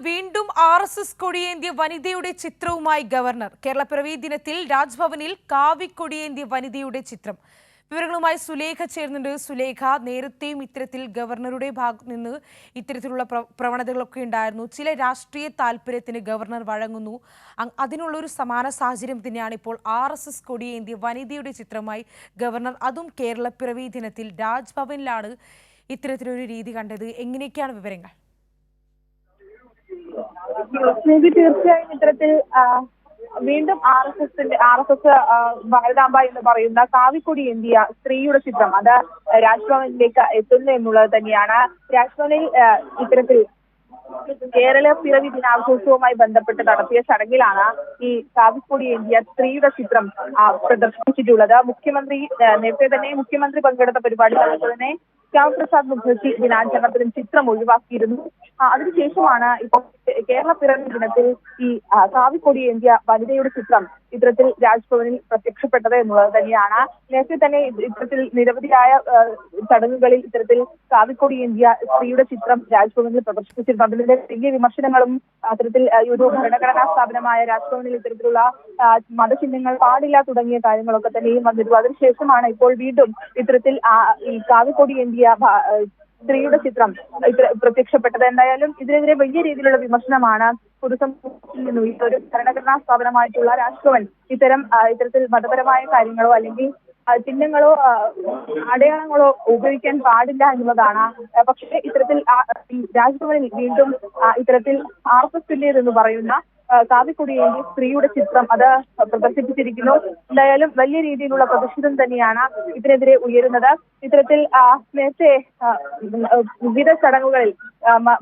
വീണ്ടും RSS കൊടിയേന്തിയ വനിതയുടെ ചിത്രവുമായി governor. കേരളപ്പിറവി ദിനത്തിൽ രാജ്ഭവനിൽ കാവിക്കൊടിയേന്തിയ വനിതയുടെ ചിത്രം. വിവരങ്ങളുമായി സുലേഖ ചേർന്നുണ്ട്. സുലേഖ, നേരത്തെയും ഇത്തരത്തിൽ ഗവർണറുടെ ഭാഗത്ത് നിന്ന് ഇത്തരത്തിലുള്ള പ്രവണതകളൊക്കെ ഉണ്ടായിരുന്നു. ചില രാഷ്ട്രീയ താല്പര്യത്തിന് ഗവർണർ വഴങ്ങുന്നു. അതിനുള്ളൊരു സമാന സാഹചര്യം തന്നെയാണ് ഇപ്പോൾ RSS കൊടിയേന്തിയ വനിതയുടെ ചിത്രമായി ഗവർണർ. അതും കേരളപ്പിറവി ദിനത്തിൽ രാജ്ഭവനിലാണ് ഇത്തരത്തിലൊരു രീതി കണ്ടത്. എങ്ങനെയൊക്കെയാണ് വിവരങ്ങൾ? തീർച്ചയായും ഇത്തരത്തിൽ വീണ്ടും ആർ എസ് എസ് ഭാരതാംബ എന്ന് പറയുന്ന കാവിക്കൊടി ഏന്തിയ സ്ത്രീയുടെ ചിത്രം അത് രാജ്ഭവനിലേക്ക് എത്തുന്നു എന്നുള്ളത് തന്നെയാണ്. രാജ്ഭവനിൽ ഇത്തരത്തിൽ കേരള പിറവി ദിനാഘോഷവുമായി ബന്ധപ്പെട്ട് നടത്തിയ ചടങ്ങിലാണ് ഈ കാവിക്കൊടി ഏന്തിയ സ്ത്രീയുടെ ചിത്രം പ്രദർശിപ്പിച്ചിട്ടുള്ളത്. നേരത്തെ തന്നെ മുഖ്യമന്ത്രി പങ്കെടുത്ത പരിപാടികളിൽ തന്നെ ശ്യാമപ്രസാദ് മുഖർജി ദിനാചരണത്തിലും ചിത്രം ഒഴിവാക്കിയിരുന്നു. അതിനുശേഷമാണ് ഇപ്പോൾ കേരള പിറവി ദിനത്തിൽ ഈ കാവിക്കൊടി ഏന്തിയ വനിതയുടെ ചിത്രം ഇത്തരത്തിൽ രാജ്ഭവനിൽ പ്രത്യക്ഷപ്പെട്ടത് എന്നുള്ളത് തന്നെയാണ്. നേരത്തെ തന്നെ ഇത്തരത്തിൽ നിരവധിയായ ചടങ്ങുകളിൽ ഇത്തരത്തിൽ കാവിക്കൊടി ഏന്തിയ സ്ത്രീയുടെ ചിത്രം രാജ്ഭവനിൽ പ്രദർശിപ്പിച്ചിരുന്നു. അതിന്റെ വലിയ വിമർശനങ്ങളും അത്തരത്തിൽ ഒരു ഭരണഘടനാ സ്ഥാപനമായ രാജ്ഭവനിൽ ഇത്തരത്തിലുള്ള മതചിഹ്നങ്ങൾ പാടില്ല തുടങ്ങിയ കാര്യങ്ങളൊക്കെ തന്നെയും വന്നിരുന്നു. അതിനുശേഷമാണ് ഇപ്പോൾ വീണ്ടും ഇത്തരത്തിൽ ഈ കാവിക്കൊടി ഏന്തിയ സ്ത്രീയുടെ ചിത്രം പ്രത്യക്ഷപ്പെട്ടത്. എന്തായാലും ഇതിനെതിരെ വലിയ രീതിയിലുള്ള വിമർശനമാണ് പൊതുസമൂഹത്തിൽ നിന്നും. ഇതൊരു ഭരണഘടനാ സ്ഥാപനമായിട്ടുള്ള രാജ്ഭവൻ ഇത്തരത്തിൽ മതപരമായ കാര്യങ്ങളോ അല്ലെങ്കിൽ ചിഹ്നങ്ങളോ അടയാളങ്ങളോ ഉപയോഗിക്കാൻ പാടില്ല എന്നുള്ളതാണ്. പക്ഷേ ഇത്തരത്തിൽ രാജ്ഭവനിൽ വീണ്ടും ഇത്തരത്തിൽ RSSന്റേതെന്ന് പറയുന്ന കാവിക്കൊടി ഏന്തിയ സ്ത്രീയുടെ ചിത്രം അത് പ്രദർശിപ്പിച്ചിരിക്കുന്നു. എന്തായാലും വലിയ രീതിയിലുള്ള പ്രതിഷേധം തന്നെയാണ് ഇതിനെതിരെ ഉയരുന്നത്. ഇത്തരത്തിൽ നേരത്തെ വിവിധ ചടങ്ങുകളിൽ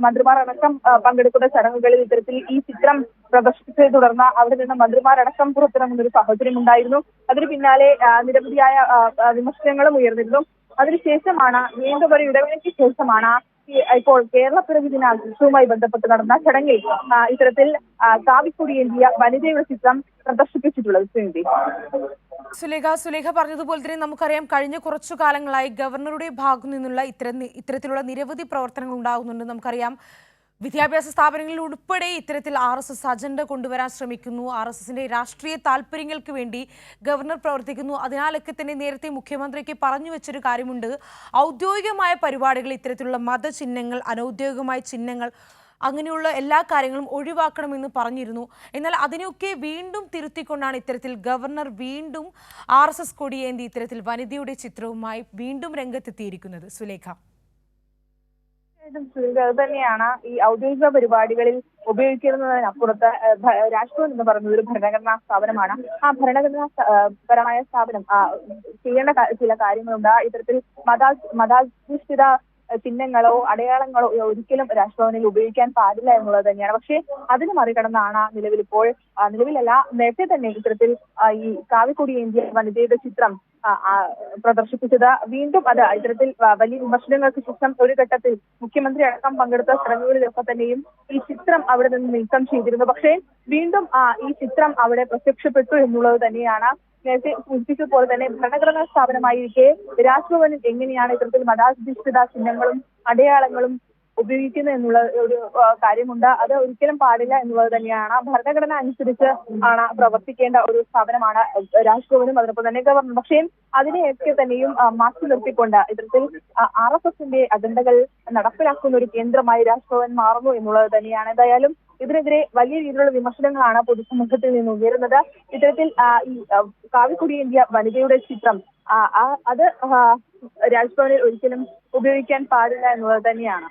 മന്ത്രിമാർ അടക്കം പങ്കെടുക്കുന്ന ചടങ്ങുകളിൽ ഇത്തരത്തിൽ ഈ ചിത്രം പ്രദർശിപ്പിച്ചതിനെ തുടർന്ന് അവിടെ നിന്ന് മന്ത്രിമാരടക്കം പുറത്തിറങ്ങുന്ന ഒരു സാഹചര്യം ഉണ്ടായിരുന്നു. അതിന് പിന്നാലെ നിരവധിയായ വിമർശനങ്ങളും ഉയർന്നിരുന്നു. അതിനുശേഷമാണ് വീണ്ടും ഒരു ഇടവേളയ്ക്ക് ശേഷമാണ് ഇപ്പോൾ കേരള പിറവി ദിനാഘോഷവുമായി ബന്ധപ്പെട്ട് നടന്ന ചടങ്ങിൽ ഇത്തരത്തിൽ കാവിക്കൊടി ഏന്തിയ വനിതയുടെ ചിത്രം പ്രദർശിപ്പിച്ചിട്ടുള്ളത്. സുലേഖ പറഞ്ഞതുപോലെ തന്നെ നമുക്കറിയാം, കഴിഞ്ഞ കുറച്ചു കാലങ്ങളായി ഗവർണറുടെ ഭാഗത്തു നിന്നുള്ള ഇത്തരത്തിലുള്ള നിരവധി പ്രവർത്തനങ്ങൾ ഉണ്ടാകുന്നുണ്ട്. നമുക്കറിയാം, വിദ്യാഭ്യാസ സ്ഥാപനങ്ങളിൽ ഉൾപ്പെടെ ഇത്തരത്തിൽ RSS അജണ്ട കൊണ്ടുവരാൻ ശ്രമിക്കുന്നു. RSSന്റെ രാഷ്ട്രീയ താല്പര്യങ്ങൾക്ക് വേണ്ടി ഗവർണർ പ്രവർത്തിക്കുന്നു. അതിനാലൊക്കെ തന്നെ നേരത്തെ മുഖ്യമന്ത്രിക്ക് പറഞ്ഞു വെച്ചൊരു കാര്യമുണ്ട്, ഔദ്യോഗികമായ പരിപാടികൾ ഇത്തരത്തിലുള്ള മതചിഹ്നങ്ങൾ, അനൗദ്യോഗികമായ ചിഹ്നങ്ങൾ, അങ്ങനെയുള്ള എല്ലാ കാര്യങ്ങളും ഒഴിവാക്കണമെന്ന് പറഞ്ഞിരുന്നു. എന്നാൽ അതിനെയൊക്കെ വീണ്ടും തിരുത്തിക്കൊണ്ടാണ് ഇത്തരത്തിൽ ഗവർണർ വീണ്ടും RSS കൊടിയേന്തി ഇത്തരത്തിൽ വനിതയുടെ ചിത്രവുമായി വീണ്ടും രംഗത്തെത്തിയിരിക്കുന്നത്. സുലേഖ, അത് തന്നെയാണ് ഈ ഔദ്യോഗിക പരിപാടികളിൽ ഉപയോഗിക്കുന്നതിനപ്പുറത്ത് രാജ്ഭവൻ എന്ന് പറയുന്നത് ഒരു ഭരണഘടനാ സ്ഥാപനമാണ്. ആ ഭരണഘടനാ പരമായ സ്ഥാപനം ചെയ്യേണ്ട ചില കാര്യങ്ങളുണ്ട്. ഇത്തരത്തിൽ മതാധിഷ്ഠിത ചിഹ്നങ്ങളോ അടയാളങ്ങളോ ഒരിക്കലും രാജ്ഭവനിൽ ഉപയോഗിക്കാൻ പാടില്ല എന്നുള്ളത് തന്നെയാണ്. പക്ഷേ അതിന് മറികടന്നാണ് നിലവിലല്ല നേരത്തെ തന്നെ ഇത്തരത്തിൽ ഈ കാവിക്കൊടി ഏന്തിയ വനിതയുടെ ചിത്രം പ്രദർശിപ്പിച്ചത്. വീണ്ടും അത് ഇത്തരത്തിൽ വലിയ വിമർശനങ്ങൾക്ക് ശേഷം ഒരു ഘട്ടത്തിൽ മുഖ്യമന്ത്രി അടക്കം പങ്കെടുത്ത ചടങ്ങുകളിലൊക്കെ തന്നെയും ഈ ചിത്രം അവിടെ നിന്ന് നീക്കം ചെയ്തിരുന്നു. പക്ഷേ വീണ്ടും ഈ ചിത്രം അവിടെ പ്രത്യക്ഷപ്പെട്ടു എന്നുള്ളത് തന്നെയാണ്. നേരത്തെ സൂചിപ്പിച്ചതുപോലെ തന്നെ ഭരണഘടനാ സ്ഥാപനമായിരിക്കെ രാജ്ഭവനിൽ എങ്ങനെയാണ് ഇത്തരത്തിൽ മതാധിഷ്ഠിത ചിഹ്നങ്ങളും അടയാളങ്ങളും ഉപയോഗിക്കുന്നത് എന്നുള്ള ഒരു കാര്യമുണ്ട്. അത് ഒരിക്കലും പാടില്ല എന്നുള്ളത് തന്നെയാണ്. ഭരണഘടന അനുസരിച്ച് ആണ് പ്രവർത്തിക്കേണ്ട ഒരു സ്ഥാപനമാണ് രാജ്ഭവനും അതിനൊപ്പം തന്നെ ഗവർണർ. പക്ഷേ അതിനെയൊക്കെ തന്നെയും മാറ്റി നിർത്തിക്കൊണ്ട് ഇത്തരത്തിൽ RSSന്റെ അജണ്ടകൾ നടപ്പിലാക്കുന്ന ഒരു കേന്ദ്രമായി രാജ്ഭവൻ മാറുന്നു എന്നുള്ളത് തന്നെയാണ്. എന്തായാലും ഇതിനെതിരെ വലിയ രീതിയിലുള്ള വിമർശനങ്ങളാണ് പൊതുസമൂഹത്തിൽ നിന്ന് ഉയരുന്നത്. ഇത്തരത്തിൽ ഈ കാവിക്കൊടി ഏന്തിയ വനിതയുടെ ചിത്രം അത് രാജ്ഭവനിൽ ഒരിക്കലും ഉപയോഗിക്കാൻ പാടില്ല എന്നുള്ളത് തന്നെയാണ്.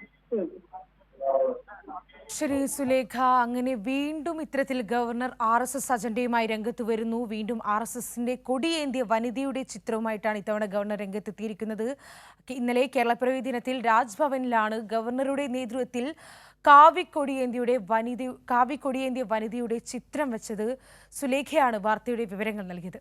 ശരി സുലേഖ, അങ്ങനെ വീണ്ടും ഇത്തരത്തിൽ ഗവർണർ RSS അജണ്ടയുമായി രംഗത്ത് വരുന്നു. വീണ്ടും RSSന്റെ കൊടിയേന്തിയ വനിതയുടെ ചിത്രവുമായിട്ടാണ് ഇത്തവണ ഗവർണർ രംഗത്തെത്തിയിരിക്കുന്നത്. ഇന്നലെ കേരളപ്പിറവി ദിനത്തിൽ രാജ്ഭവനിലാണ് ഗവർണറുടെ നേതൃത്വത്തിൽ കാവിക്കൊടിയേന്തിയ വനിതയുടെ ചിത്രം വെച്ചത്. സുലേഖയാണ് വാർത്തയുടെ വിവരങ്ങൾ നൽകിയത്.